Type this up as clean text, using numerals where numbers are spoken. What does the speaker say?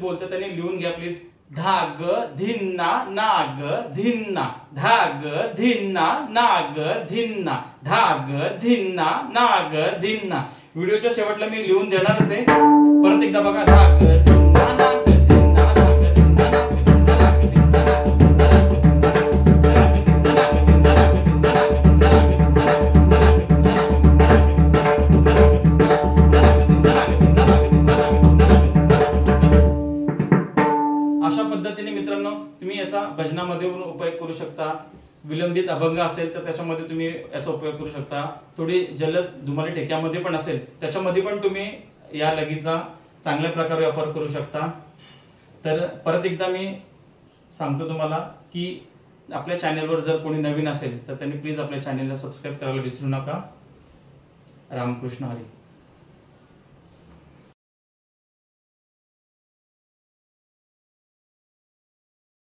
बोलतो त्यांनी लिहून घ्या प्लीज. धाग धिन्ना नाग धिन्ना, धाग धिन्ना नाग धिन्ना, धाग धिन्ना नाग धिन्ना. व्हिडिओच्या शेवटला मी लिहून देणारच आहे. परत एकदा बघा. धाग धिन्ना नाग धिन्ना, धाग धिन्ना नाग विलंबित अभंग असेल तर त्याच्यामध्ये तुम्ही याचा उपयोग करू शकता. थोडी जलद धुमाली ठेक्यामध्ये पण असेल त्याच्यामध्ये पण तुम्ही या लगीचा चांगल्या प्रकारे वापर करू शकता. तर परत एकदा मी सांगतो तुम्हाला की आपल्या चॅनलवर जर कोणी नवीन असेल तर त्यांनी प्लीज आपल्या चॅनलला सबस्क्राईब करायला विसरू नका. रामकृष्ण हरी.